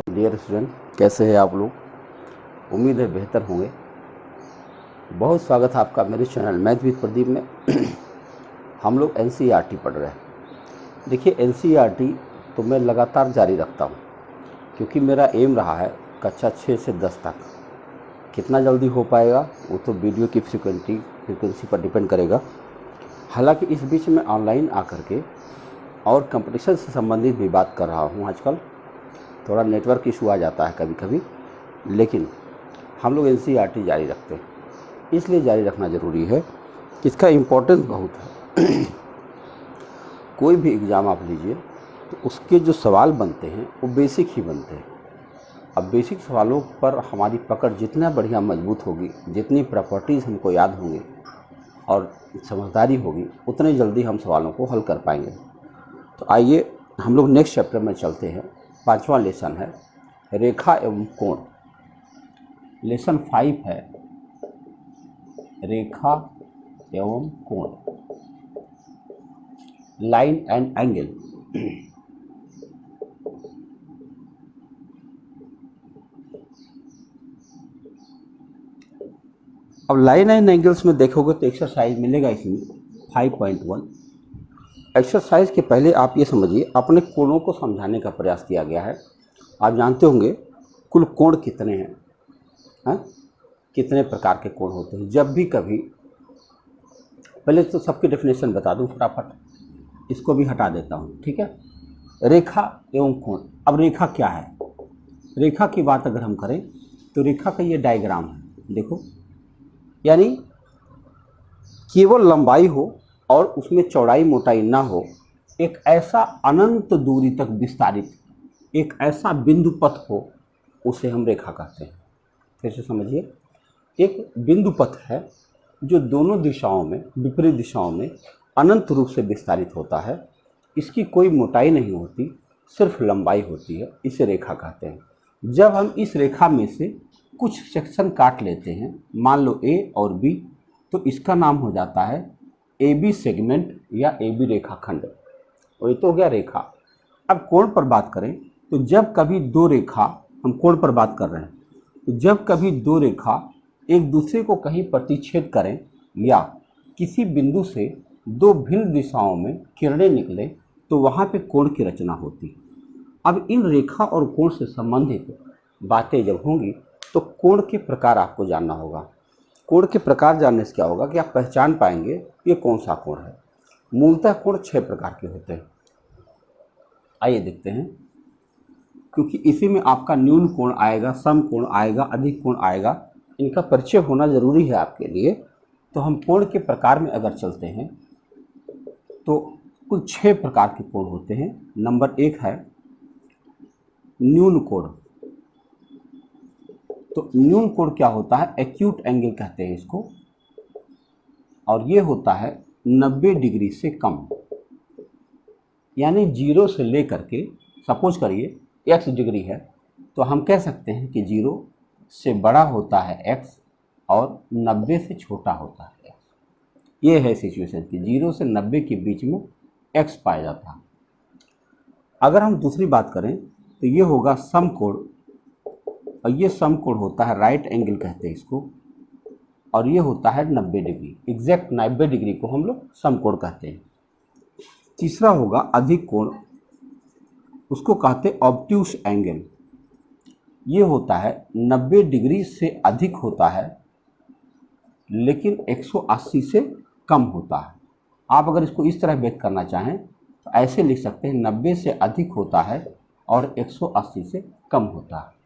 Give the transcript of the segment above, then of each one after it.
Dear student, कैसे हैं आप लोग? उम्मीद है बेहतर होंगे। बहुत स्वागत है आपका मेरे चैनल मैथ विद प्रदीप में। हम लोग एनसीईआरटी पढ़ रहे हैं। देखिए, एनसीईआरटी तो मैं लगातार जारी रखता हूँ क्योंकि मेरा एम रहा है कक्षा 6 से 10 तक। कितना जल्दी हो पाएगा वो तो वीडियो की फ्रिक्वेंसी पर डिपेंड करेगा। हालांकि इस बीच में ऑनलाइन आकर के और कंपटीशन से संबंधित भी बात कर रहा हूँ। आजकल थोड़ा नेटवर्क इशू आ जाता है कभी कभी, लेकिन हम लोग एनसीईआरटी जारी रखते हैं। इसलिए जारी रखना ज़रूरी है कि इसका इम्पोर्टेंस बहुत है। कोई भी एग्ज़ाम आप लीजिए तो उसके जो सवाल बनते हैं वो बेसिक ही बनते हैं। अब बेसिक सवालों पर हमारी पकड़ जितना बढ़िया मजबूत होगी, जितनी प्रॉपर्टीज़ हमको याद होंगी और समझदारी होगी, उतने जल्दी हम सवालों को हल कर पाएंगे। तो आइए हम लोग नेक्स्ट चैप्टर में चलते हैं। 5वां लेसन है रेखा एवं कोण। लेसन 5 है रेखा एवं कोण, लाइन एंड एंगल। अब लाइन एंड एंगल्स में देखोगे तो एक्सरसाइज मिलेगा इसमें 5.1। एक्सरसाइज के पहले आप ये समझिए, अपने कोणों को समझाने का प्रयास किया गया है। आप जानते होंगे कुल कोण कितने हैं, कितने प्रकार के कोण होते हैं। जब भी कभी, पहले तो सबकी डेफिनेशन बता दूं फटाफट, इसको भी हटा देता हूं, ठीक है। रेखा एवं कोण। अब रेखा क्या है? रेखा की बात अगर हम करें तो रेखा का ये डायग्राम है, देखो, यानी केवल लंबाई हो और उसमें चौड़ाई मोटाई ना हो, एक ऐसा अनंत दूरी तक विस्तारित एक ऐसा बिंदु पथ हो, उसे हम रेखा कहते हैं। फिर से समझिए, एक बिंदु पथ है जो दोनों दिशाओं में, विपरीत दिशाओं में अनंत रूप से विस्तारित होता है। इसकी कोई मोटाई नहीं होती, सिर्फ लंबाई होती है, इसे रेखा कहते हैं। जब हम इस रेखा में से कुछ सेक्शन काट लेते हैं, मान लो ए और बी, तो इसका नाम हो जाता है ए बी सेगमेंट या ए बी रेखाखंड। और ये तो हो गया रेखा। अब कोण पर बात करें तो जब कभी दो रेखा, हम कोण पर बात कर रहे हैं, तो जब कभी दो रेखा एक दूसरे को कहीं प्रतिच्छेद करें या किसी बिंदु से दो भिन्न दिशाओं में किरणें निकले, तो वहाँ पे कोण की रचना होती। अब इन रेखा और कोण से संबंधित बातें जब होंगी तो कोण के प्रकार आपको जानना होगा। कोण के प्रकार जानने से क्या होगा कि आप पहचान पाएंगे ये कौन सा कोण है। मूलतः कोण 6 प्रकार के होते हैं। आइए देखते हैं, क्योंकि इसी में आपका न्यून कोण आएगा, सम कोण आएगा, अधिक कोण आएगा। इनका परिचय होना जरूरी है आपके लिए। तो हम कोण के प्रकार में अगर चलते हैं तो कुल 6 प्रकार के कोण होते हैं। नंबर 1 है न्यून कोण। तो न्यून कोण क्या होता है? एक्यूट एंगल कहते हैं इसको, और ये होता है 90 डिग्री से कम। यानी 0 से लेकर के, सपोज करिए x डिग्री है, तो हम कह सकते हैं कि 0 से बड़ा होता है x और 90 से छोटा होता है x। ये है सिचुएशन कि 0 से 90 के बीच में x पाया जाता है। अगर हम दूसरी बात करें तो ये होगा समकोण, और ये समकोण होता है राइट एंगल कहते हैं इसको, और ये होता है 90 डिग्री। एग्जैक्ट 90 डिग्री को हम लोग समकोण कहते हैं। तीसरा होगा अधिक कोण, उसको कहते हैं ऑब्ट्यूस एंगल। ये होता है 90 डिग्री से अधिक होता है लेकिन 180 से कम होता है। आप अगर इसको इस तरह व्यक्त करना चाहें तो ऐसे लिख सकते हैं, 90 से अधिक होता है और 180 से कम होता है।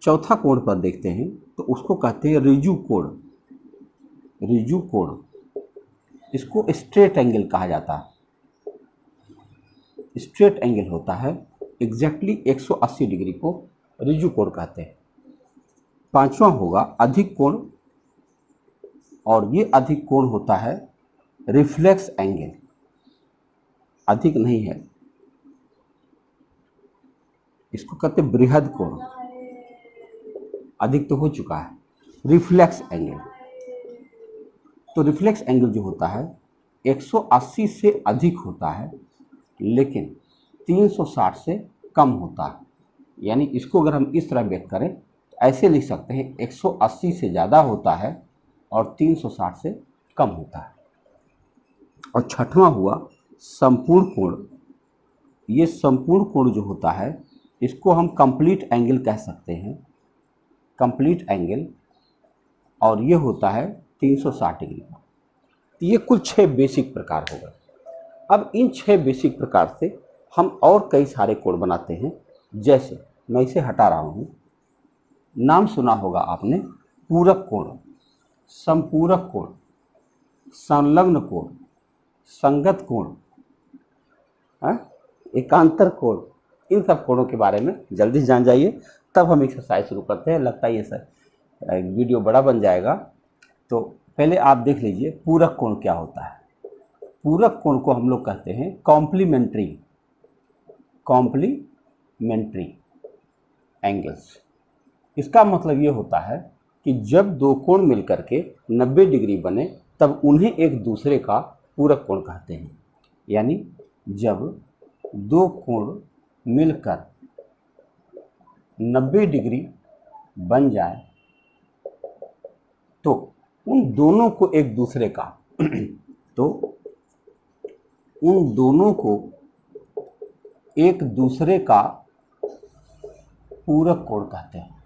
चौथा कोण पर देखते हैं तो उसको कहते हैं रिजु कोण। रिजु कोण, इसको स्ट्रेट एंगल कहा जाता है। स्ट्रेट एंगल होता है एग्जैक्टली 180 डिग्री को रिजु कोण कहते हैं। पांचवा होगा अधिक कोण, और ये अधिक कोण होता है रिफ्लेक्स एंगल। अधिक नहीं है, इसको कहते हैं बृहद कोण। अधिक तो हो चुका है, रिफ्लेक्स एंगल। तो रिफ्लेक्स एंगल जो होता है 180 से अधिक होता है लेकिन 360 से कम होता है। यानी इसको अगर हम इस तरह व्यक्त करें तो ऐसे लिख सकते हैं 180 से ज़्यादा होता है और 360 से कम होता है। और छठवां हुआ संपूर्ण कोण। ये संपूर्ण कोण जो होता है इसको हम कंप्लीट एंगल कह सकते हैं, कंप्लीट एंगल, और ये होता है 360 डिग्री का। तो ये कुल 6 बेसिक प्रकार हो गए। अब इन 6 बेसिक प्रकार से हम और कई सारे कोण बनाते हैं। जैसे मैं इसे हटा रहा हूँ, नाम सुना होगा आपने पूरक कोण, संपूरक कोण, संलग्न कोण, संगत कोण, एकांतर कोण। इन सब कोणों के बारे में जल्दी जान जाइए, तब हम एक्सरसाइज शुरू करते हैं। लगता है ये सर वीडियो बड़ा बन जाएगा, तो पहले आप देख लीजिए पूरक कोण क्या होता है। पूरक कोण को हम लोग कहते हैं कॉम्प्लीमेंट्री, कॉम्प्लीमेंट्री एंगल्स। इसका मतलब ये होता है कि जब दो कोण मिलकर के 90 डिग्री बने तब उन्हें एक दूसरे का पूरक कोण कहते हैं। यानी जब दो कोण मिलकर 90 डिग्री बन जाए तो उन दोनों को एक दूसरे का तो उन दोनों को एक दूसरे का पूरक कोण कहते हैं।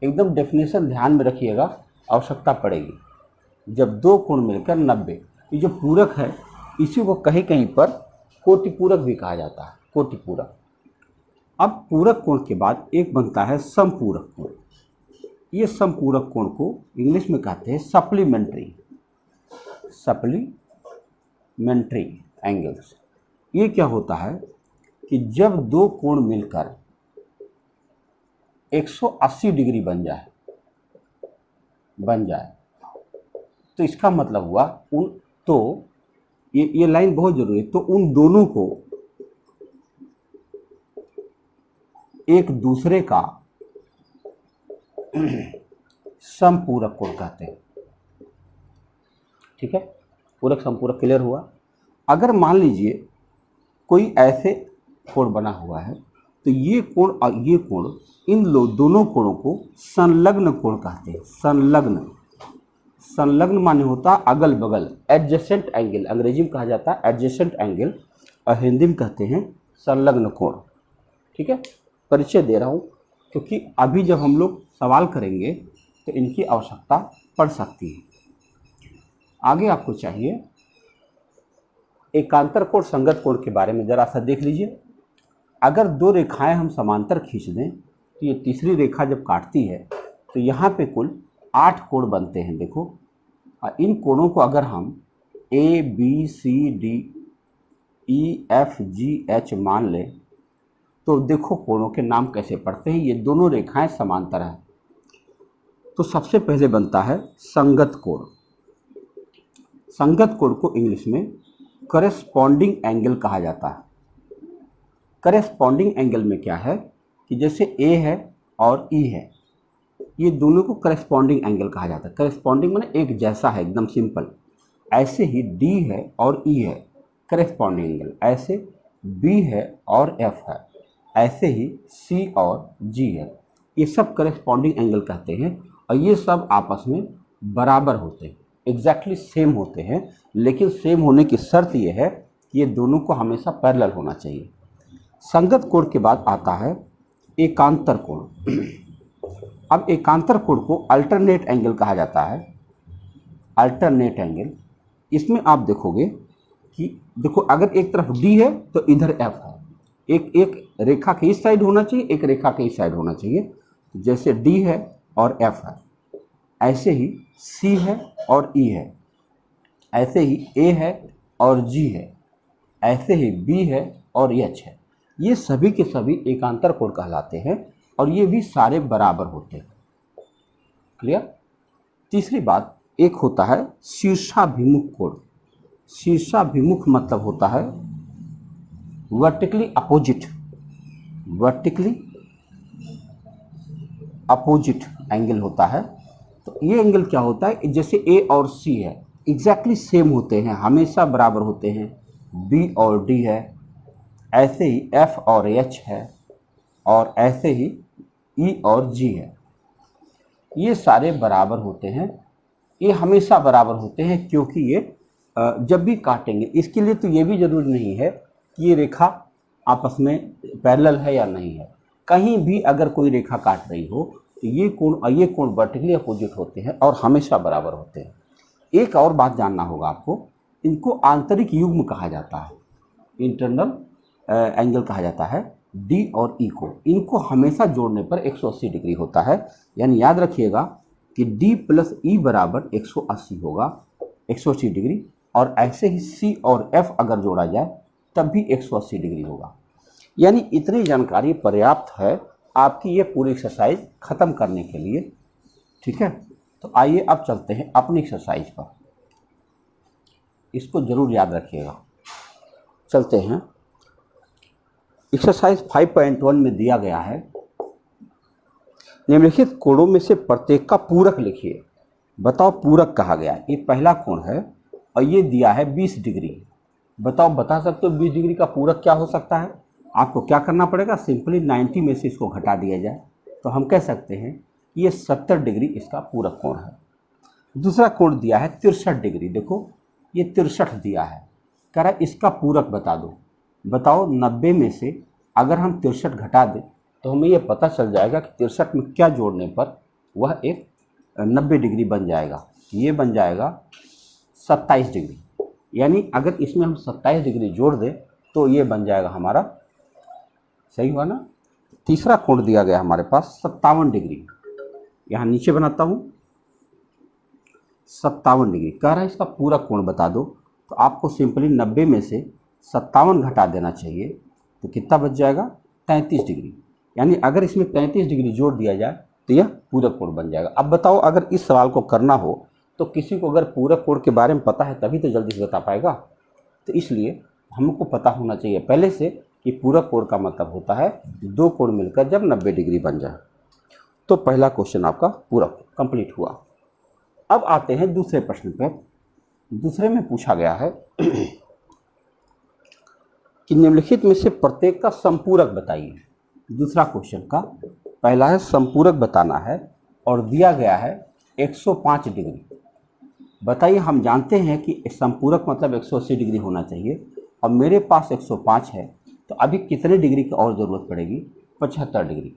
एकदम डेफिनेशन ध्यान में रखिएगा, आवश्यकता पड़ेगी। जब दो कोण मिलकर 90, ये जो पूरक है इसी को कहीं कहीं पर कोटिपूरक भी कहा जाता है, कोटिपूरक। अब पूरक कोण के बाद एक बनता है समपूरक कोण। ये समपूरक कोण को इंग्लिश में कहते हैं सप्लीमेंट्री, सप्लीमेंट्री एंगल्स। ये क्या होता है कि जब दो कोण मिलकर 180 डिग्री बन जाए तो इसका मतलब हुआ ये लाइन बहुत जरूरी है। तो उन दोनों को एक दूसरे का समपूरक कोण कहते हैं। ठीक है, पूरक संपूरक क्लियर हुआ। अगर मान लीजिए कोई ऐसे कोण बना हुआ है तो ये कोण इन दोनों कोणों को संलग्न कोण कहते हैं। संलग्न माने होता है अगल बगल, एडजेसेंट एंगल अंग्रेजी में कहा जाता है एडजेसेंट एंगल, और हिंदी में कहते हैं संलग्न कोण। ठीक है, परिचय दे रहा हूँ क्योंकि अभी जब हम लोग सवाल करेंगे तो इनकी आवश्यकता पड़ सकती है। आगे आपको चाहिए एकांतर कोण, संगत कोण के बारे में जरा सा देख लीजिए। अगर दो रेखाएं हम समांतर खींच दें तो ये तीसरी रेखा जब काटती है तो यहाँ पे कुल 8 कोण बनते हैं। देखो, इन कोणों को अगर हम A B C D E F G H मान लें तो देखो कोणों के नाम कैसे पढ़ते हैं। ये दोनों रेखाएं समांतर हैं। तो सबसे पहले बनता है संगत कोण। संगत कोण को इंग्लिश में करेस्पॉन्डिंग एंगल कहा जाता है। करेस्पॉन्डिंग एंगल में क्या है कि जैसे A है और E है, ये दोनों को करेस्पॉन्डिंग एंगल कहा जाता है। करेस्पॉन्डिंग माने एक जैसा है, एकदम सिंपल। ऐसे ही D है और E है, करेस्पॉन्डिंग एंगल। ऐसे B है और F है, ऐसे ही C और G है। ये सब करेस्पॉन्डिंग एंगल कहते हैं और ये सब आपस में बराबर होते हैं, एग्जैक्टली सेम होते हैं। लेकिन सेम होने की शर्त ये है कि ये दोनों को हमेशा पैरेलल होना चाहिए। संगत कोण के बाद आता है एकांतर कोण। अब एकांतर कोण को अल्टरनेट एंगल कहा जाता है, अल्टरनेट एंगल। इसमें आप देखोगे कि देखो अगर एक तरफ D है तो इधर F है। एक रेखा के इस साइड होना चाहिए, एक रेखा के इस साइड होना चाहिए। जैसे D है और F है, ऐसे ही C है और E है, ऐसे ही A है और G है, ऐसे ही B है और H है। ये सभी के सभी एकांतर कोण कहलाते हैं और ये भी सारे बराबर होते हैं। क्लियर। तीसरी बात एक होता है शीर्षाभिमुख कोण। शीर्षाभिमुख मतलब होता है वर्टिकली अपोजिट एंगल होता है। तो ये एंगल क्या होता है, जैसे A और C है एग्जैक्टली सेम होते हैं, हमेशा बराबर होते हैं। B और D है, ऐसे ही F और H है, और ऐसे ही ई और जी है, ये सारे बराबर होते हैं। ये हमेशा बराबर होते हैं क्योंकि ये जब भी काटेंगे, इसके लिए तो ये भी जरूरी नहीं है कि ये रेखा आपस में पैरेलल है या नहीं है। कहीं भी अगर कोई रेखा काट रही हो तो ये कोण वर्टिकली अपोजिट होते हैं और हमेशा बराबर होते हैं। एक और बात जानना होगा आपको, इनको आंतरिक युग्म कहा जाता है, इंटरनल एंगल कहा जाता है। डी और ई को, इनको हमेशा जोड़ने पर 180 डिग्री होता है। यानी याद रखिएगा कि डी प्लस ई बराबर 180 होगा, 180 डिग्री। और ऐसे ही सी और एफ अगर जोड़ा जाए तब भी 180 डिग्री होगा। यानी इतनी जानकारी पर्याप्त है आपकी ये पूरी एक्सरसाइज ख़त्म करने के लिए। ठीक है, तो आइए अब चलते हैं अपनी एक्सरसाइज पर, इसको ज़रूर याद रखिएगा। चलते हैं, एक्सरसाइज 5.1 में दिया गया है, निम्नलिखित कोणों में से प्रत्येक का पूरक लिखिए। बताओ पूरक कहा गया, ये पहला कोण है और ये दिया है 20 डिग्री। बताओ, बता सकते हो 20 डिग्री का पूरक क्या हो सकता है? आपको क्या करना पड़ेगा, सिंपली 90 में से इसको घटा दिया जाए तो हम कह सकते हैं कि ये 70 डिग्री इसका पूरक कोण है। दूसरा कोण दिया है 63 डिग्री। देखो ये 63 दिया है, कह रहा है इसका पूरक बता दो। बताओ 90 में से अगर हम 63 घटा दें तो हमें ये पता चल जाएगा कि 63 में क्या जोड़ने पर वह एक 90 डिग्री बन जाएगा। ये बन जाएगा 27 डिग्री। यानी अगर इसमें हम 27 डिग्री जोड़ दें तो ये बन जाएगा हमारा, सही हुआ ना। तीसरा कोण दिया गया हमारे पास 57 डिग्री, यहाँ नीचे बनाता हूँ 57 डिग्री। कह रहा है इसका पूरक कोण बता दो, तो आपको सिंपली 90 में से 57 घटा देना चाहिए तो कितना बच जाएगा, 33 डिग्री। यानी अगर इसमें 33 डिग्री जोड़ दिया जाए तो यह पूरक कोण बन जाएगा। अब बताओ, अगर इस सवाल को करना हो तो किसी को अगर पूरक कोण के बारे में पता है तभी तो जल्दी से बता पाएगा। तो इसलिए हमको पता होना चाहिए पहले से कि पूरक कोण का मतलब होता है दो कोण मिलकर जब 90 डिग्री बन जाए। तो पहला क्वेश्चन आपका पूरक कंप्लीट हुआ। अब आते हैं दूसरे प्रश्न पर। दूसरे में पूछा गया है कि निम्नलिखित में से प्रत्येक का संपूरक बताइए। दूसरा क्वेश्चन का पहला है संपूरक बताना है और दिया गया है 105 डिग्री। बताइए, हम जानते हैं कि संपूरक मतलब 180 डिग्री होना चाहिए और मेरे पास 105 है, तो अभी कितने डिग्री की और ज़रूरत पड़ेगी, 75 डिग्री।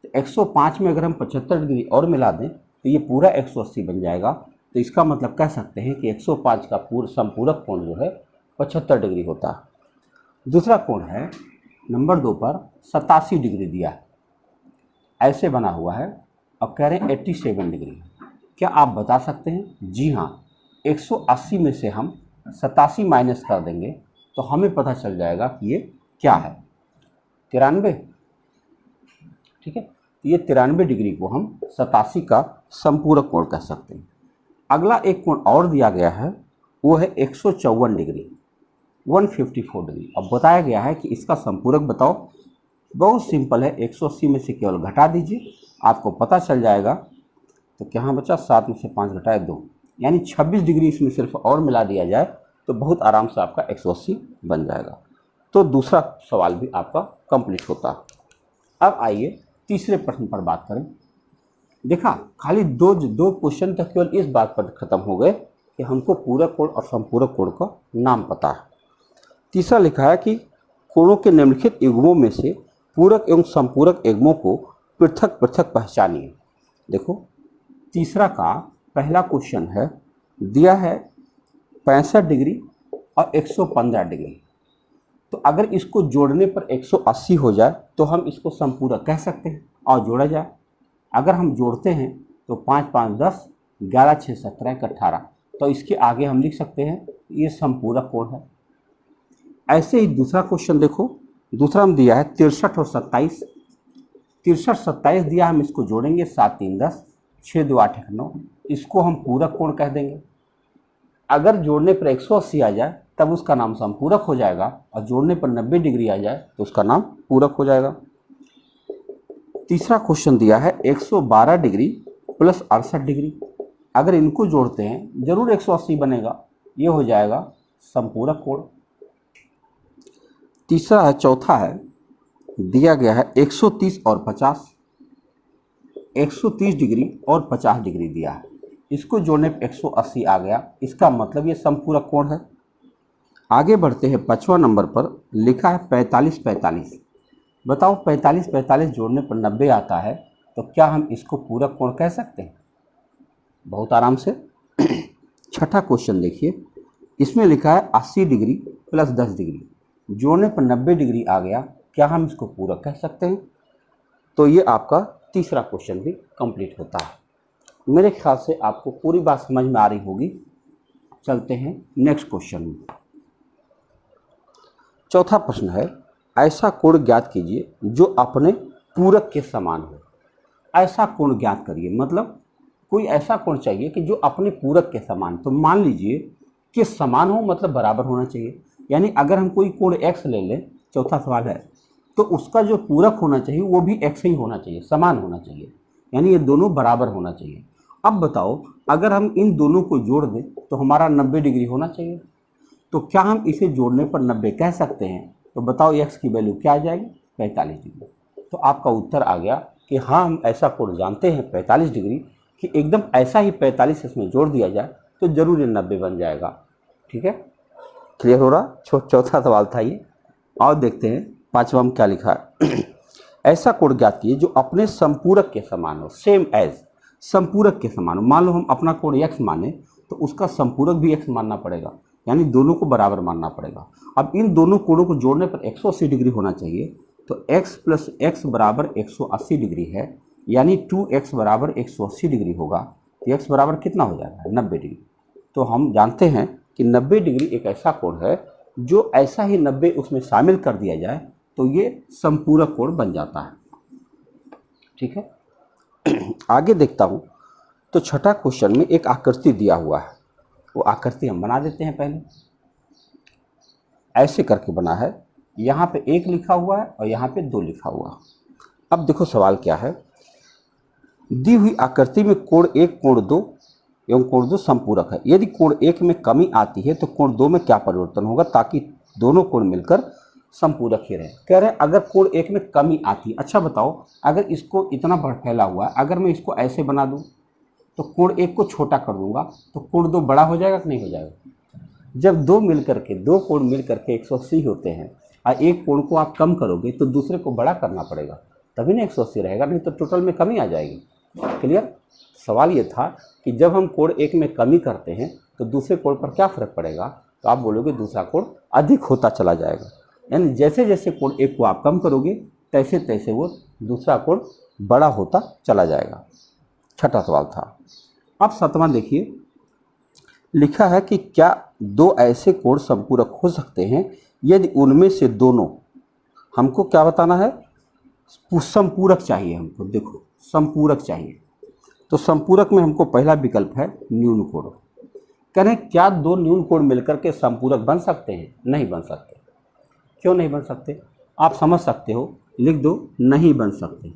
तो 105 में अगर हम 75 डिग्री और मिला दें तो ये पूरा 180 बन जाएगा। तो इसका मतलब कह सकते हैं कि 105 का संपूरक कोण जो है 75 डिग्री होता है। दूसरा कोण है नंबर 2 पर 87 डिग्री दिया है, ऐसे बना हुआ है और कह रहे हैं 87 डिग्री। क्या आप बता सकते हैं? जी हाँ, 180 में से हम 87 माइनस कर देंगे तो हमें पता चल जाएगा कि ये क्या है, 93। ठीक है, तो ये 93 डिग्री को हम 87 का संपूरक कोण कह सकते हैं। अगला एक कोण और दिया गया है, वो है 154 डिग्री, 154 डिग्री। अब बताया गया है कि इसका संपूरक बताओ। बहुत सिंपल है, 180 में से केवल घटा दीजिए, आपको पता चल जाएगा। तो क्या बचा, 7 में से 5 घटाए 2, यानी 26 डिग्री इसमें सिर्फ और मिला दिया जाए तो बहुत आराम से आपका 180 बन जाएगा। तो दूसरा सवाल भी आपका कंप्लीट होता है। अब आइए तीसरे प्रश्न पर बात करें। देखा, खाली दो क्वेश्चन तक केवल इस बात पर खत्म हो गए कि हमको पूरक कोण और संपूरक कोण का नाम पता है। तीसरा लिखा है कि कोणों के निम्नलिखित युग्मों में से पूरक एवं संपूरक युग्मों को पृथक पृथक पहचानिए। देखो, तीसरा का पहला क्वेश्चन है, दिया है 65 डिग्री और 115 डिग्री। तो अगर इसको जोड़ने पर 180 हो जाए तो हम इसको संपूरक कह सकते हैं और जोड़ा जाए। अगर हम जोड़ते हैं तो 5 5 10, 11 6 17 1 18, तो इसके आगे हम लिख सकते हैं ये संपूरक कोण है। ऐसे ही दूसरा क्वेश्चन देखो, दूसरा हम दिया है 63 और 27। 63 27 दिया, हम इसको जोड़ेंगे 7 3 10, 6 2 8 1 9, इसको हम पूरक कोण कह देंगे। अगर जोड़ने पर 180 आ जाए तब उसका नाम संपूरक हो जाएगा और जोड़ने पर 90 डिग्री आ जाए तो उसका नाम पूरक हो जाएगा। तीसरा क्वेश्चन दिया है 112 डिग्री प्लस 68 डिग्री। अगर इनको जोड़ते हैं जरूर 180 बनेगा, ये हो जाएगा संपूरक कोण। तीसरा है, चौथा है दिया गया है 130 और 50, 130 डिग्री और 50 डिग्री दिया है, इसको जोड़ने पर 180 आ गया। इसका मतलब ये समपूरक कोण है। आगे बढ़ते हैं, 5वां नंबर पर लिखा है 45 45। बताओ 45 45 जोड़ने पर 90 आता है, तो क्या हम इसको पूरक कोण कह सकते हैं? बहुत आराम से। छठा क्वेश्चन देखिए, इसमें लिखा है 80 डिग्री प्लस 10 डिग्री, जोड़ने पर 90 डिग्री आ गया, क्या हम इसको पूरक कह सकते हैं? तो ये आपका तीसरा क्वेश्चन भी कंप्लीट होता है। मेरे ख्याल से आपको पूरी बात समझ में आ रही होगी। चलते हैं नेक्स्ट क्वेश्चन में। चौथा प्रश्न है, ऐसा कोण ज्ञात कीजिए जो अपने पूरक के समान हो। ऐसा कोण ज्ञात करिए, मतलब कोई ऐसा कोण चाहिए कि जो अपने पूरक के समान। तो मान लीजिए कि समान हो मतलब बराबर होना चाहिए, यानी अगर हम कोई कोण x ले लें, चौथा सवाल है, तो उसका जो पूरक होना चाहिए वो भी x ही होना चाहिए, समान होना चाहिए, यानी ये दोनों बराबर होना चाहिए। अब बताओ अगर हम इन दोनों को जोड़ दें तो हमारा 90 डिग्री होना चाहिए। तो क्या हम इसे जोड़ने पर 90 कह सकते हैं? तो बताओ x की वैल्यू क्या आ जाएगी? 45 डिग्री। तो आपका उत्तर आ गया कि हाँ, हम ऐसा कोण जानते हैं 45 डिग्री, कि एकदम ऐसा ही 45 इसमें जोड़ दिया जाए तो जरूर ये 90 बन जाएगा। ठीक है, क्लियर हो रहा? चौथा सवाल था ये। और देखते हैं 5वां में क्या लिखा है। ऐसा कोण ज्ञात कीजिए जो अपने संपूरक के समान हो। सेम एज, संपूरक के समान हो। मान लो हम अपना कोण x माने तो उसका संपूरक भी x मानना पड़ेगा, यानी दोनों को बराबर मानना पड़ेगा। अब इन दोनों कोणों को जोड़ने पर 180 डिग्री होना चाहिए, तो x प्लस x बराबर 180 डिग्री है, यानी 2x बराबर 180 डिग्री होगा। तो x बराबर कितना हो जाएगा? 90 डिग्री। तो हम जानते हैं कि 90 डिग्री एक ऐसा कोण है जो ऐसा ही 90 उसमें शामिल कर दिया जाए तो ये संपूरक कोण बन जाता है। ठीक है, आगे देखता हूँ। तो छठा क्वेश्चन में एक आकृति दिया हुआ है, वो आकृति हम बना देते हैं। पहले ऐसे करके बना है, यहाँ पे 1 लिखा हुआ है और यहाँ पे 2 लिखा हुआ है। अब देखो सवाल क्या है। दी हुई आकृति में कोण 1, कोण 2 एवं कोण 2 संपूरक है। यदि कोण 1 में कमी आती है तो कोण 2 में क्या परिवर्तन होगा ताकि दोनों कोण मिलकर संपूरक ही रहे। कह रहे हैं अगर कोण 1 में कमी आती है। अच्छा बताओ, अगर इसको इतना बड़ा फैला हुआ है, अगर मैं इसको ऐसे बना दूं तो कोण 1 को छोटा कर दूंगा तो कोण 2 बड़ा हो जाएगा कि नहीं हो जाएगा? जब दो कोण मिल करके 180 होते हैं और एक कोण को आप कम करोगे तो दूसरे को बड़ा करना पड़ेगा, तभी ना 180 रहेगा, नहीं तो टोटल में कमी आ जाएगी। क्लियर? सवाल ये था कि जब हम कोण 1 में कमी करते हैं तो दूसरे कोण पर क्या फर्क पड़ेगा? तो आप बोलोगे दूसरा कोण अधिक होता चला जाएगा, यानी जैसे जैसे कोण 1 को आप कम करोगे तैसे तैसे वो दूसरा कोण बड़ा होता चला जाएगा। छठा सवाल था। अब 7वां देखिए, लिखा है कि क्या 2 ऐसे कोण संपूरक हो सकते हैं यदि उनमें से दोनों, हमको क्या बताना है? संपूरक चाहिए हमको। देखो संपूरक चाहिए, तो संपूरक में हमको पहला विकल्प है न्यून कोण। कह रहे हैं क्या 2 न्यून कोण मिलकर के संपूरक बन सकते हैं? नहीं बन सकते। क्यों नहीं बन सकते? आप समझ सकते हो, लिख दो, नहीं बन सकते।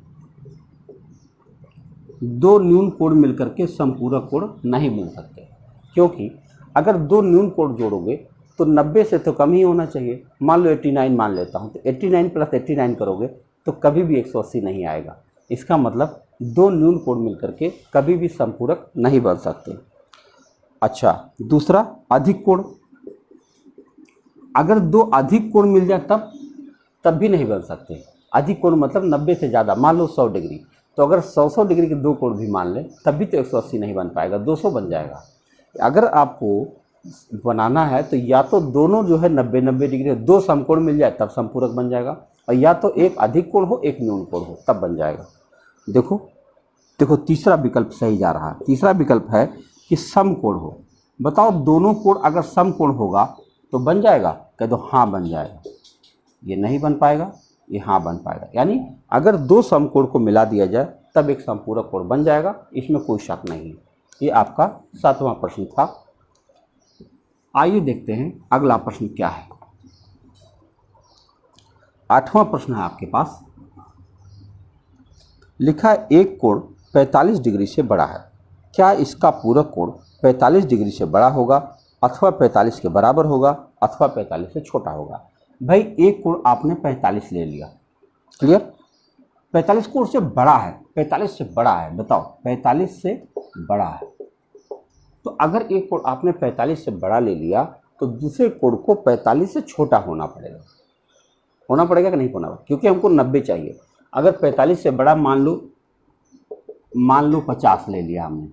2 न्यून कोण मिलकर के संपूरक कोण नहीं बन सकते, क्योंकि अगर 2 न्यून कोण जोड़ोगे तो 90 से तो कम ही होना चाहिए। मान लो 89 मान लेता हूँ, तो 89 प्लस 89 करोगे तो कभी भी 180 नहीं आएगा। इसका मतलब 2 न्यून कोण मिलकर के कभी भी संपूरक नहीं बन सकते। अच्छा, दूसरा अधिक कोण। अगर 2 अधिक कोण मिल जाए तब भी नहीं बन सकते। अधिक कोण मतलब 90 से ज़्यादा, मान लो 100 डिग्री, तो अगर 100 डिग्री के 2 कोण भी मान लें तब भी तो 180 नहीं बन पाएगा, 200 बन जाएगा। अगर आपको बनाना है तो या तो दोनों जो है 90-90 डिग्री 2 समकोण मिल जाए तब संपूरक बन जाएगा, और या तो एक अधिक कोण हो एक न्यून कोण हो तब बन जाएगा। देखो तीसरा विकल्प सही जा रहा है। तीसरा विकल्प है कि समकोण हो। बताओ दोनों कोण अगर समकोण होगा तो बन जाएगा? कह दो हाँ बन जाएगा। ये नहीं बन पाएगा, ये हाँ बन पाएगा। यानी अगर 2 समकोण को मिला दिया जाए तब एक संपूरक कोण बन जाएगा, इसमें कोई शक नहीं है। ये आपका 7वां प्रश्न था। आइए देखते हैं अगला प्रश्न क्या है। 8वां प्रश्न है आपके पास। लिखा है एक कोण 45 डिग्री से बड़ा है, क्या इसका पूरक कोण 45 डिग्री से बड़ा होगा अथवा 45 के बराबर होगा अथवा 45 से छोटा होगा? भाई एक कोण आपने 45 ले लिया, क्लियर? 45 कोण से बड़ा है, 45 से बड़ा है, बताओ 45 से बड़ा है। तो अगर एक कोण आपने 45 से बड़ा ले लिया तो दूसरे कोण को 45 से छोटा होना पड़ेगा कि नहीं होना? क्योंकि हमको 90 चाहिए। अगर 45 से बड़ा मान लो 50 ले लिया हमने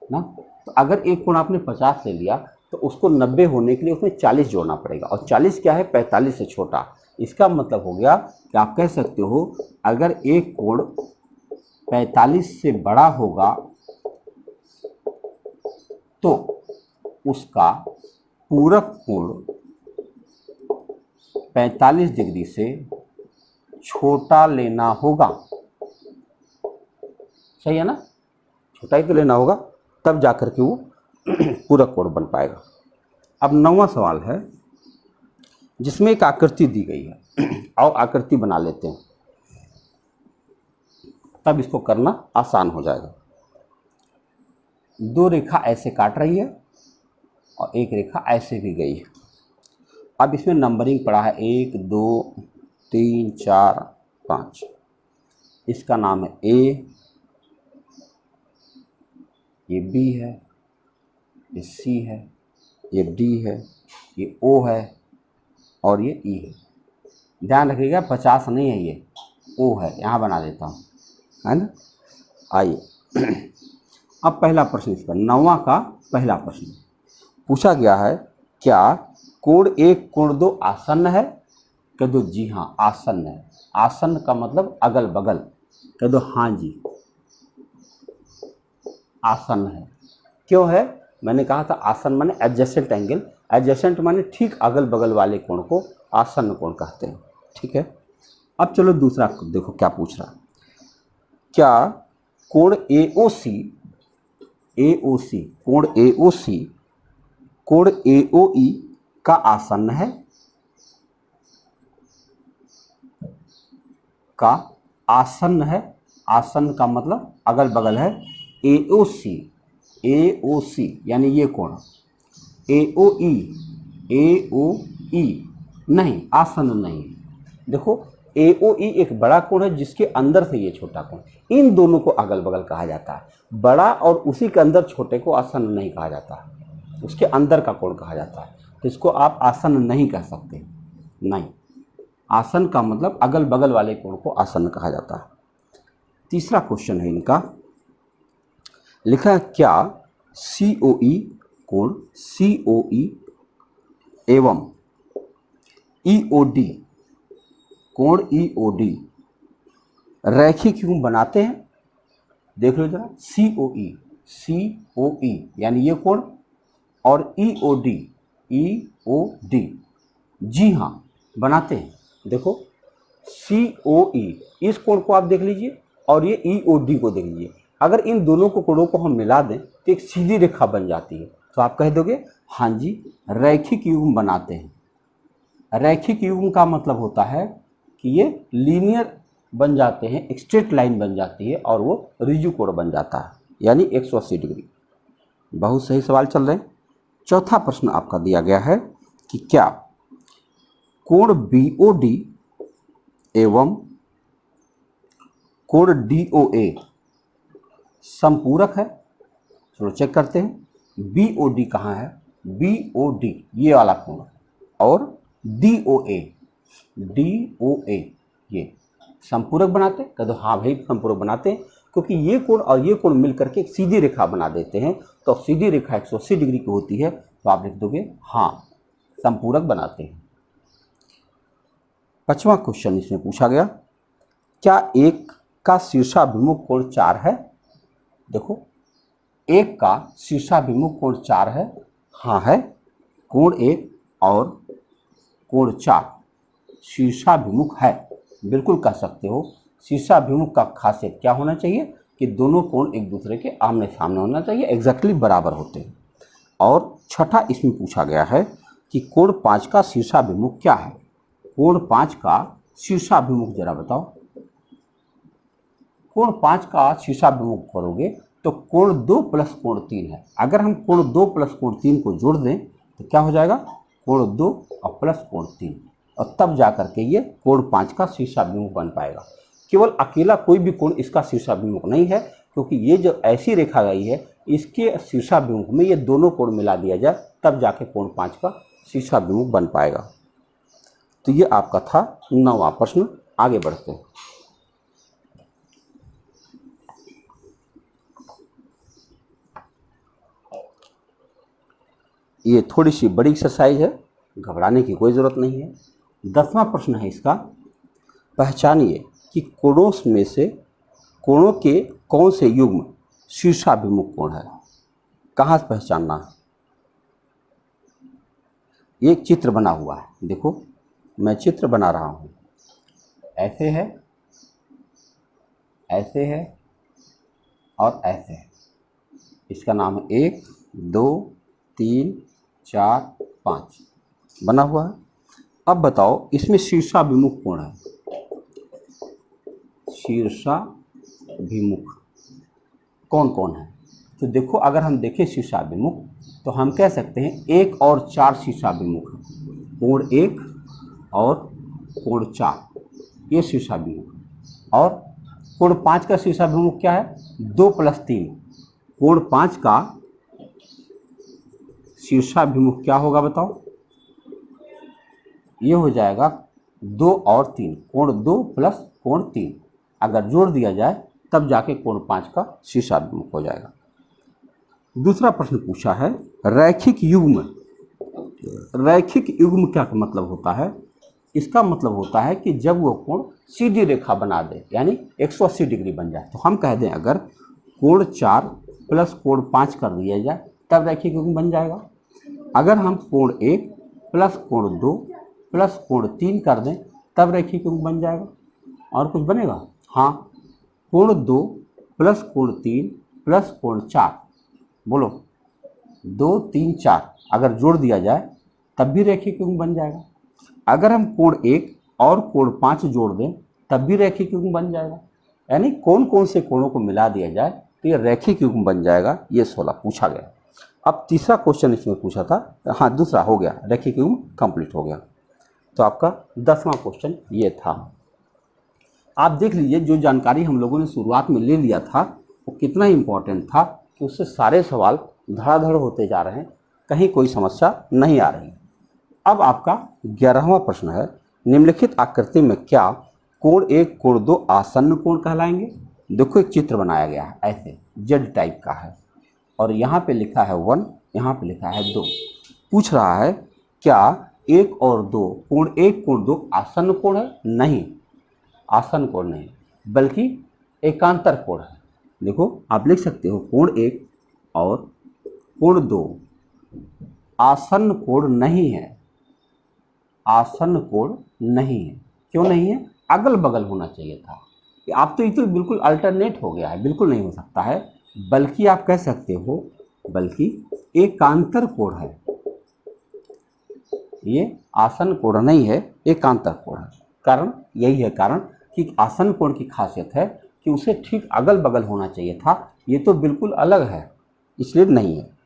ना, तो अगर एक कोण आपने 50 ले लिया तो उसको 90 होने के लिए उसमें 40 जोड़ना पड़ेगा, और 40 क्या है? 45 से छोटा। इसका मतलब हो गया कि आप कह सकते हो अगर एक कोण 45 से बड़ा होगा तो उसका पूरक कोण 45 डिग्री से छोटा लेना होगा। सही है ना? छोटा ही तो लेना होगा, तब जाकर के वो पूरक कोण बन पाएगा। अब 9वां सवाल है जिसमें एक आकृति दी गई है। आओ आकृति बना लेते हैं, तब इसको करना आसान हो जाएगा। दो रेखा ऐसे काट रही है और एक रेखा ऐसे भी गई है। अब इसमें नंबरिंग पड़ा है 1 2 3 4 5। इसका नाम है ए, ये बी है, ये सी है, ये डी है, ये ओ है और ये ई है। ध्यान रखिएगा 50 नहीं है, ये ओ है, यहाँ बना देता हूँ, है ना? आइए अब पहला प्रश्न इस पर 9वां का पहला प्रश्न पूछा गया है, क्या कोण 1 कोण 2 आसन्न है? कह दो जी हाँ आसन्न है। आसन्न का मतलब अगल बगल, कह दो हाँ जी आसन्न है। क्यों है? मैंने कहा था आसन्न माने एडजेसेंट एंगल, एडजेसेंट माने ठीक अगल बगल वाले कोण को आसन्न कोण कहते हैं। ठीक है, अब चलो दूसरा देखो क्या पूछ रहा। क्या कोण AOC कोण AOC कोण AOE का आसन्न है? का आसन्न है। आसन्न का मतलब अगल बगल है। AOC यानी ये कोण। AOE नहीं, आसन्न नहीं। देखो AOE एक बड़ा कोण है जिसके अंदर से ये छोटा कोण, इन दोनों को अगल बगल कहा जाता है। बड़ा और उसी के अंदर छोटे को आसन्न नहीं कहा जाता, उसके अंदर का कोण कहा जाता है। तो इसको आप आसन्न नहीं कह सकते, नहीं। आसन्न का मतलब अगल बगल वाले कोण को आसन्न कहा जाता है। तीसरा क्वेश्चन है इनका, लिखा है क्या COE कोण COE एवं EOD कोण EOD रैखिक युग्म बनाते हैं? देख लो जरा, COE यानी ये कोण और EOD जी हाँ बनाते हैं। देखो COE इस कोण को आप देख लीजिए और ये EOD को देख लीजिए। अगर इन दोनों को कोणों को हम मिला दें तो एक सीधी रेखा बन जाती है, तो आप कह दोगे हाँ जी रैखिक युग्म बनाते हैं। रैखिक युग्म का मतलब होता है कि ये लीनियर बन जाते हैं, एक स्ट्रेट लाइन बन जाती है और वो ऋजु कोण बन जाता है, यानी 180 डिग्री। बहुत सही सवाल चल रहे हैं। चौथा प्रश्न आपका दिया गया है कि क्या कोण BOD एवं कोण DOA समपूरक है? चलो चेक करते हैं। BOD कहाँ है? BOD ये वाला कोण और DOA ये समपूरक बनाते हैं? कह दो हाँ भाई समपूरक बनाते हैं, क्योंकि ये कोण और ये कोण मिलकर के एक सीधी रेखा बना देते हैं। तो सीधी रेखा 180 डिग्री की होती है, तो आप लिख दोगे हाँ समपूरक बनाते हैं। 5वां क्वेश्चन इसमें पूछा गया, क्या एक का शीर्षाभिमुख कोण 4 है? देखो एक का शीर्षाभिमुख कोण 4 है, हाँ है। कोण 1 और कोण 4 शीर्षाभिमुख है, बिल्कुल कह सकते हो। शीर्षाभिमुख का खासियत क्या होना चाहिए कि दोनों कोण एक दूसरे के आमने सामने होना चाहिए, एग्जैक्टली बराबर होते हैं। और छठा इसमें पूछा गया है कि कोण 5 का शीर्षाभिमुख क्या है? कोण 5 का शीर्षाभिमुख जरा बताओ। कोण 5 का शीर्षाभिमुख करोगे तो कोण 2 प्लस कोण 3 है। अगर हम कोण 2 प्लस कोण 3 को जोड़ दें तो क्या हो जाएगा? कोण 2 और प्लस कोण 3, और तब जा करके ये कोण 5 का शीर्षाभिमुख बन पाएगा। केवल अकेला कोई भी कोण इसका शीर्षाभिमुख नहीं है, क्योंकि ये जो ऐसी रेखा गई है इसके शीर्षाभिमुख में ये दोनों कोण मिला दिया जाए तब जाके कोण 5 का शीर्षाभिमुख बन पाएगा। तो ये आपका था 9वां प्रश्न। आगे बढ़ते हैं। ये थोड़ी सी बड़ी एक्सरसाइज है, घबराने की कोई ज़रूरत नहीं है। 10वां प्रश्न है इसका, पहचानिए कि कोणों में से कोणों के कौन से युग्म शीर्षाभिमुख कोण है। कहाँ से पहचानना है? ये एक चित्र बना हुआ है, देखो मैं चित्र बना रहा हूँ। ऐसे है, ऐसे है और ऐसे है। इसका नाम है 1 2 3 4 5 बना हुआ है। अब बताओ इसमें शीर्षाभिमुख कोण है। शीर्षाभिमुख कौन कौन है? तो देखो अगर हम देखें शीर्षाभिमुख तो हम कह सकते हैं 1 और 4 शीर्षाभिमुख है। कोण 1 और कोण 4 ये शीर्षाभिमुख। और कोण 5 का शीर्षाभिमुख क्या है? 2 + 3। कोण 5 का शीर्षाभिमुख क्या होगा बताओ? ये हो जाएगा 2 और 3, कोण 2 + कोण 3। अगर जोड़ दिया जाए तब जाके कोण 5 का शीर्षाभिमुख हो जाएगा। दूसरा प्रश्न पूछा है रैखिक युग्म। रैखिक युग्म क्या मतलब होता है? इसका मतलब होता है कि जब वो कोण सीधी रेखा बना दे, यानी 180 डिग्री बन जाए। तो हम कह दें अगर कोण 4 + कोण 5 कर दिया जाए तब रैखिक युग्म बन जाएगा। अगर हम कोण 1 + कोण 2 + कोण 3 कर दें तब रैखिक युग्म बन जाएगा। और कुछ बनेगा? हाँ, कोण 2 + कोण 3 + कोण 4, बोलो 2 3 4 अगर जोड़ दिया जाए तब भी रैखिक युग्म बन जाएगा। अगर हम कोण 1 और कोण 5 जोड़ दें तब भी रैखिक युग्म बन जाएगा। यानी कौन कौन से कोणों को मिला दिया जाए तो ये रैखिक युग्म बन जाएगा। ये 16 पूछा गया। अब तीसरा क्वेश्चन इसमें पूछा था, हाँ दूसरा हो गया, रैखिक युग्म कंप्लीट हो गया। तो आपका 10वां क्वेश्चन ये था। आप देख लीजिए जो जानकारी हम लोगों ने शुरुआत में ले लिया था वो कितना इम्पोर्टेंट था कि उससे सारे सवाल धड़ाधड़ होते जा रहे हैं, कहीं कोई समस्या नहीं आ रही। अब आपका 11वां प्रश्न है, निम्नलिखित आकृति में क्या कोण 1 कोण 2 आसन्न कोण कहलाएंगे? देखो एक चित्र बनाया गया है, ऐसे जेड टाइप का है और यहाँ पे लिखा है 1, यहाँ पे लिखा है 2। पूछ रहा है क्या 1 और 2 कोण 1 कोण 2 आसन्न कोण है? नहीं, आसन्न कोण नहीं, बल्कि एकांतर कोण है। देखो आप लिख सकते हो कोण 1 और कोण 2 आसन्न कोण नहीं है। आसन्न कोण नहीं है। क्यों नहीं है? अगल बगल होना चाहिए था। आप तो ये तो बिल्कुल अल्टरनेट हो गया है, बिल्कुल नहीं हो सकता है। बल्कि आप कह सकते हो बल्कि एकांतर कोण है। ये आसन्न कोण नहीं है, एकांतर कोण है। कारण यही है कारण कि आसन्न कोण की खासियत है कि उसे ठीक अगल बगल होना चाहिए था, ये तो बिल्कुल अलग है, इसलिए नहीं है।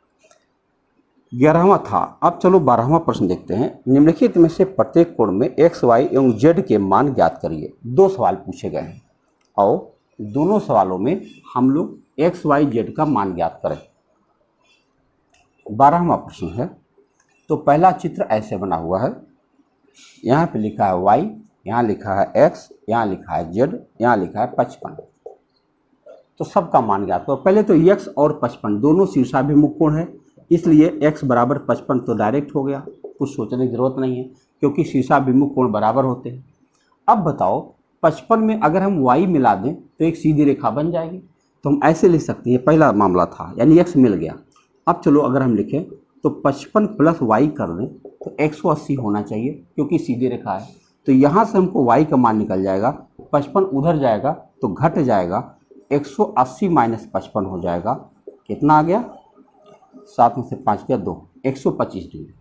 11वां था। अब चलो 12वां प्रश्न देखते हैं। निम्नलिखित में से प्रत्येक कोण में x, y एवं z के मान ज्ञात करिए। 2 सवाल पूछे गए हैं और दोनों सवालों में हम लोग x, y, z का मान ज्ञात करें। 12वां प्रश्न है, तो पहला चित्र ऐसे बना हुआ है। यहाँ पे लिखा है y, यहाँ लिखा है x, यहाँ लिखा है z, यहाँ लिखा है 55। तो सबका मान ज्ञात करो। पहले तो x और 55 दोनों शीर्षाभिमुख कोण है, इसलिए x बराबर 55 तो डायरेक्ट हो गया, कुछ सोचने की जरूरत नहीं है क्योंकि शीर्षाभिमुख कोण बराबर होते हैं। अब बताओ 55 में अगर हम y मिला दें तो एक सीधी रेखा बन जाएगी। तो हम ऐसे लिख सकते हैं, पहला मामला था यानी x मिल गया। अब चलो अगर हम लिखें तो 55 + y कर दें तो 180 होना चाहिए क्योंकि सीधी रेखा है। तो यहाँ से हमको y का मान निकल जाएगा, 55 उधर जाएगा तो घट जाएगा, 180 - 55 हो जाएगा। कितना आ गया? 7 में से 5 गया 2, 125 डिग्री।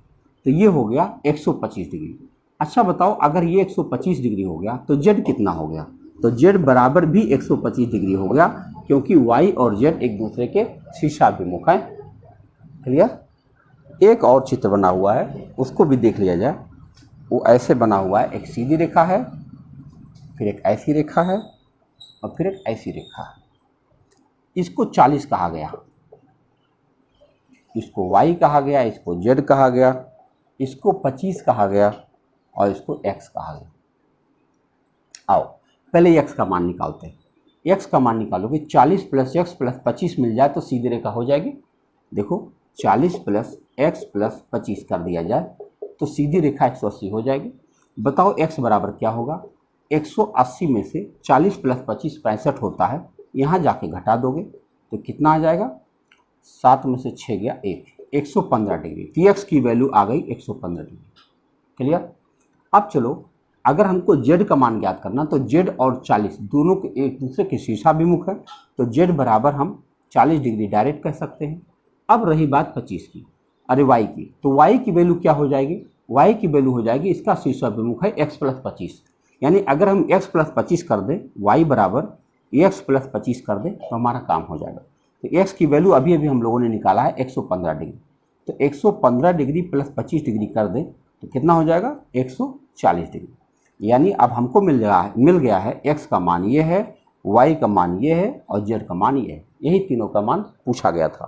तो ये हो गया 125 डिग्री। अच्छा बताओ अगर ये 125 डिग्री हो गया तो z कितना हो गया? तो z बराबर भी 125 डिग्री हो गया क्योंकि y और z एक दूसरे के शीर्षाभिमुख हैं। क्लियर? एक और चित्र बना हुआ है, उसको भी देख लिया जाए। वो ऐसे बना हुआ है, एक सीधी रेखा है, फिर एक ऐसी रेखा है और फिर एक ऐसी रेखा है। इसको 40 कहा गया, इसको y कहा गया, इसको z कहा गया, इसको 25 कहा गया और इसको x कहा गया। आओ पहले x का मान निकालते हैं। x का मान निकालोगे 40 प्लस x प्लस 25 मिल जाए तो सीधी रेखा हो जाएगी। देखो 40 प्लस x प्लस 25 कर दिया जाए तो सीधी रेखा 180 हो जाएगी। बताओ x बराबर क्या होगा। 180 में से 40 प्लस 25 65 होता है, यहाँ जाके घटा दोगे तो कितना आ जाएगा, 7 में से 6 गया 115 डिग्री। तो x की वैल्यू आ गई 115 डिग्री। क्लियर। अब चलो अगर हमको z का मान ज्ञात करना तो z और 40 दोनों के एक दूसरे के शीर्षाभिमुख है, तो z बराबर हम 40 डिग्री डायरेक्ट कह सकते हैं। अब रही बात 25 की, अरे y की, तो y की वैल्यू क्या हो जाएगी, y की वैल्यू हो जाएगी, इसका शीर्षाभिमुख है x प्लस 25, यानी अगर हम x प्लस 25 कर दें, y बराबर x प्लस 25 कर दें तो हमारा काम हो जाएगा। तो x की वैल्यू अभी अभी हम लोगों ने निकाला है 115 डिग्री, तो 115 डिग्री प्लस 25 डिग्री कर दें तो कितना हो जाएगा 140 डिग्री। यानी अब हमको मिल गया है x का मान ये है, y का मान ये है और z का मान ये है। यही तीनों का मान पूछा गया था।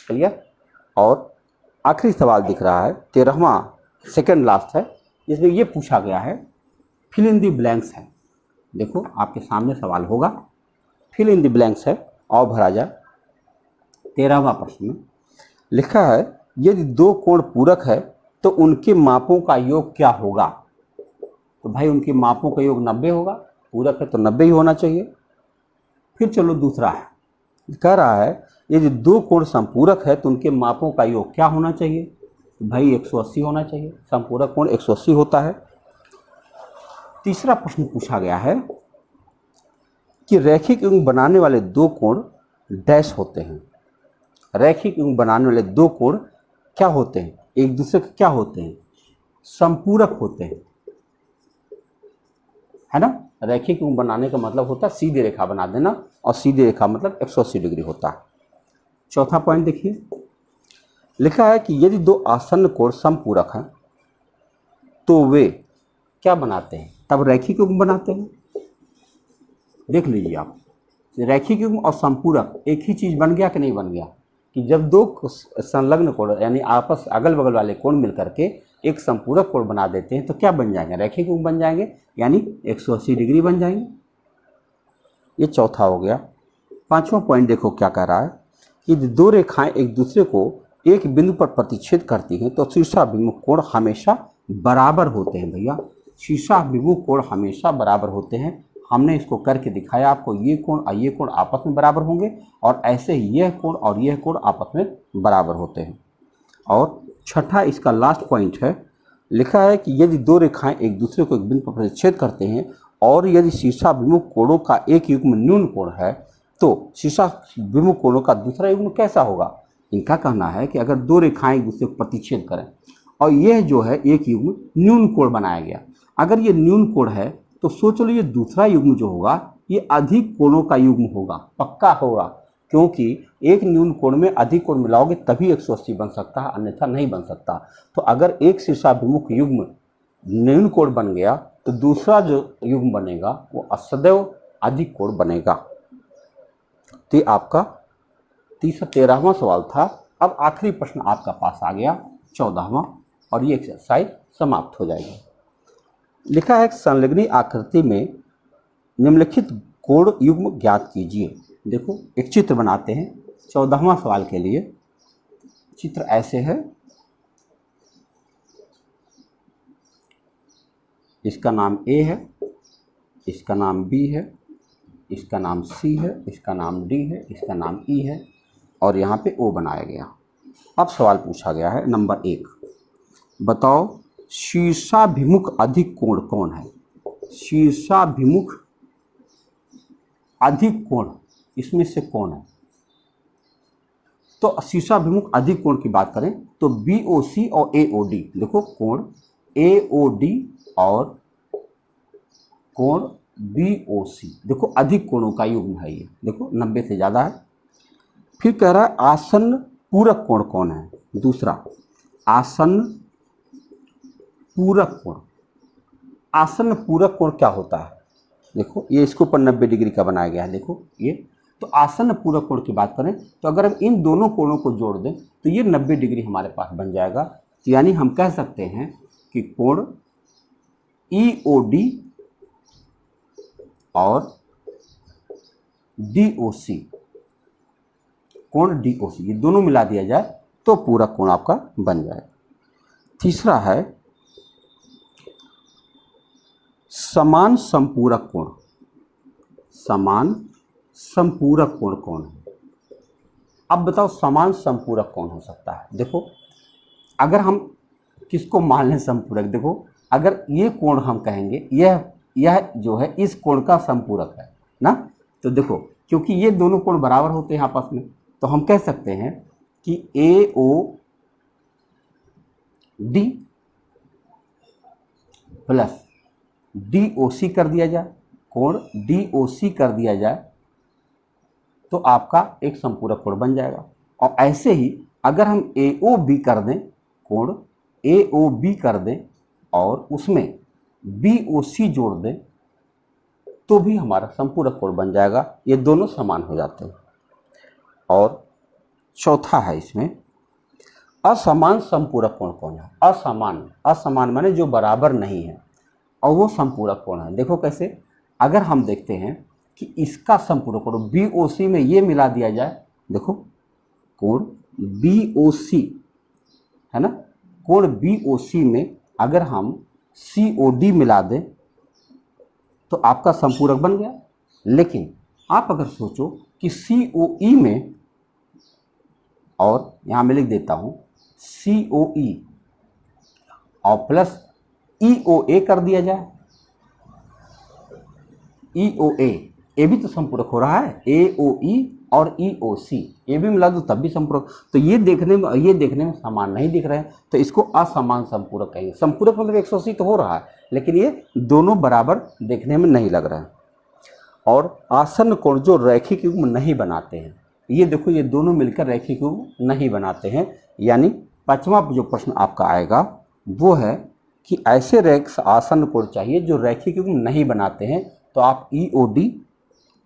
क्लियर। और आखिरी सवाल दिख रहा है 13वां, सेकंड लास्ट है, जिसमें ये पूछा गया है फिल इन दी ब्लैंक्स है। देखो आपके सामने सवाल होगा, फिल इन दी ब्लैंक्स है और भरा जाए। 13वां प्रश्न में लिखा है यदि दो कोण पूरक है तो उनके मापों का योग क्या होगा। तो भाई उनके मापों का योग 90 होगा, पूरक है तो 90 ही होना चाहिए। फिर चलो दूसरा है, कह रहा है यदि दो कोण संपूरक है तो उनके मापों का योग क्या होना चाहिए। तो भाई 180 होना चाहिए, संपूरक कोण 180 होता है। तीसरा प्रश्न पूछा गया है कि रैखिक युग्म बनाने वाले दो कोण डैश होते हैं। रैखिक युग्म बनाने वाले दो कोण क्या होते हैं, एक दूसरे के क्या होते हैं, संपूरक होते हैं, है ना। रैखिक युग्म बनाने का मतलब होता है सीधी रेखा बना देना, और सीधी रेखा मतलब 180 डिग्री होता है। चौथा पॉइंट देखिए, लिखा है कि यदि दो आसन्न कोण समपूरक हैं तो वे क्या बनाते हैं, तब रैखिक युग्म बनाते हैं। देख लीजिए आप, रैखिक युग्म और संपूरक एक ही चीज बन गया कि नहीं बन गया, कि जब दो संलग्न कोण यानी आपस अगल बगल वाले कोण मिलकर के एक संपूरक कोण बना देते हैं तो क्या बन जाएंगे, रैखिक युग्म बन जाएंगे, यानी 180 डिग्री बन जाएंगे। ये चौथा हो गया। पांचवा पॉइंट देखो क्या कह रहा है कि दो रेखाएं एक दूसरे को एक बिंदु पर प्रतिच्छेद करती हैं तो शीर्षाभिमुख कोण हमेशा बराबर होते हैं। भैया शीर्षाभिमुख कोण हमेशा बराबर होते हैं, हमने इसको करके दिखाया आपको। ये कोण और ये कोण आपस में बराबर होंगे और ऐसे ही यह कोण और यह कोण आपस में बराबर होते हैं। और छठा इसका लास्ट पॉइंट है, लिखा है कि यदि दो रेखाएं एक दूसरे को एक बिंदु पर प्रतिच्छेद करते हैं और यदि शीर्षाभिमुख कोणों का एक युग्म न्यून कोण है तो शीर्षाभिमुख कोणों का दूसरा युग्म कैसा होगा। इनका कहना है कि अगर दो रेखाएं एक दूसरे को प्रतिच्छेद करें और यह जो है एक युग्म न्यून कोण बनाया गया, अगर ये न्यून कोण है तो सोच लो ये दूसरा युग्म जो होगा ये अधिक कोणों का युग्म होगा, पक्का होगा, क्योंकि एक न्यून कोण में अधिक कोण मिलाओगे तभी 180 बन सकता है, अन्यथा नहीं बन सकता। तो अगर एक शीर्षाभिमुख युग्म न्यून कोण बन गया तो दूसरा जो युग्म बनेगा वो सदैव अधिक कोण बनेगा। तो आपका 13वां सवाल था। अब आखिरी प्रश्न आपका पास आ गया 14वां, और ये एक्सरसाइज समाप्त हो जाएगी। लिखा है संलग्नी आकृति में निम्नलिखित कोण युग्म ज्ञात कीजिए। देखो एक चित्र बनाते हैं 14वां सवाल के लिए। चित्र ऐसे है, इसका नाम A है, इसका नाम B है, इसका नाम C है, इसका नाम D है, इसका नाम E है और यहाँ पे O बनाया गया। अब सवाल पूछा गया है नंबर 1, बताओ शीर्षाभिमुख अधिक कोण कौन है। शीर्षाभिमुख अधिक कोण इसमें से कौन है। तो शीर्षाभिमुख अधिक कोण की बात करें तो BOC और AOD। देखो कोण AOD और कोण BOC देखो अधिक कोणों का युग्म है ये, देखो 90 से ज़्यादा है। फिर कह रहा है आसन्न पूरक कोण कौन है। दूसरा आसन्न पूरक कोण। आसन्न पूरक कोण क्या होता है? देखो ये इसके ऊपर 90 डिग्री का बनाया गया है, देखो ये। तो आसन्न पूरक कोण की बात करें तो अगर हम इन दोनों कोणों को जोड़ दें तो ये 90 डिग्री हमारे पास बन जाएगा। तो यानी हम कह सकते हैं कि कोण EOD और DOC, कोण DOC, ये दोनों मिला दिया जाए तो पूरक कोण आपका बन जाएगा। तीसरा है समान संपूरक कोण। समान संपूरक कोण कौन है? अब बताओ समान संपूरक कौन हो सकता है? देखो अगर हम किसको मान लें संपूरक, देखो अगर ये कोण हम कहेंगे यह जो है इस कोण का संपूरक है ना, तो देखो क्योंकि ये दोनों कोण बराबर होते हैं आपस में, तो हम कह सकते हैं कि AOD प्लस DOC कर दिया जाए, कोण DOC कर दिया जाए तो आपका एक संपूरक कोण बन जाएगा। और ऐसे ही अगर हम AOB कर दें, कोण AOB कर दें और उसमें BOC जोड़ दें तो भी हमारा संपूरक कोण बन जाएगा। ये दोनों समान हो जाते हैं। और चौथा है इसमें असमान संपूरक कोण कौन है? असमान माने जो बराबर नहीं है और वो संपूरक कोण है। देखो कैसे, अगर हम देखते हैं कि इसका संपूरक कोण BOC में ये मिला दिया जाए, देखो कोण BOC है ना, कोण BOC में अगर हम COD मिला दें तो आपका संपूरक बन गया। लेकिन आप अगर सोचो कि COE में, और यहाँ मैं लिख देता हूँ COE और प्लस EOA कर दिया जाए, EOA, ये भी तो संपूरक हो रहा है, AOE और EOC ये भी मिला दो तब भी संपूरक। तो ये देखने में समान नहीं दिख रहे हैं तो इसको असमान संपूरक कहेंगे। संपूरक मतलब 180 तो हो रहा है लेकिन ये दोनों बराबर देखने में नहीं लग रहा है। और आसन्न कोण जो रैखिक युग्म नहीं बनाते हैं, ये देखो ये दोनों मिलकर रैखिक युग्म नहीं बनाते हैं। यानी पांचवा जो प्रश्न आपका आएगा वो है कि ऐसे रेख आसन्न कोण चाहिए जो रैखिक युग्म नहीं बनाते हैं। तो आप EOD,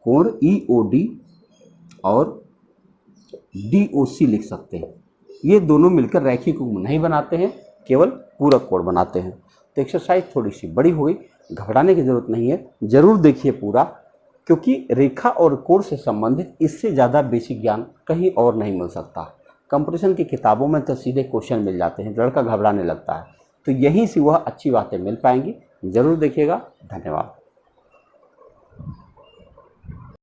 कोण EOD और DOC लिख सकते हैं। ये दोनों मिलकर रैखिक युग्म नहीं बनाते हैं, केवल पूरक कोण बनाते हैं। तो एक्सरसाइज थोड़ी सी बड़ी हो गई, घबराने की जरूरत नहीं है, जरूर देखिए पूरा, क्योंकि रेखा और कोण से संबंधित इससे ज़्यादा बेसिक ज्ञान कहीं और नहीं मिल सकता। कंपटीशन की किताबों में तो सीधे क्वेश्चन मिल जाते हैं, लड़का घबराने लगता है। तो यहीं से वह अच्छी बातें मिल पाएंगी। जरूर देखिएगा। धन्यवाद।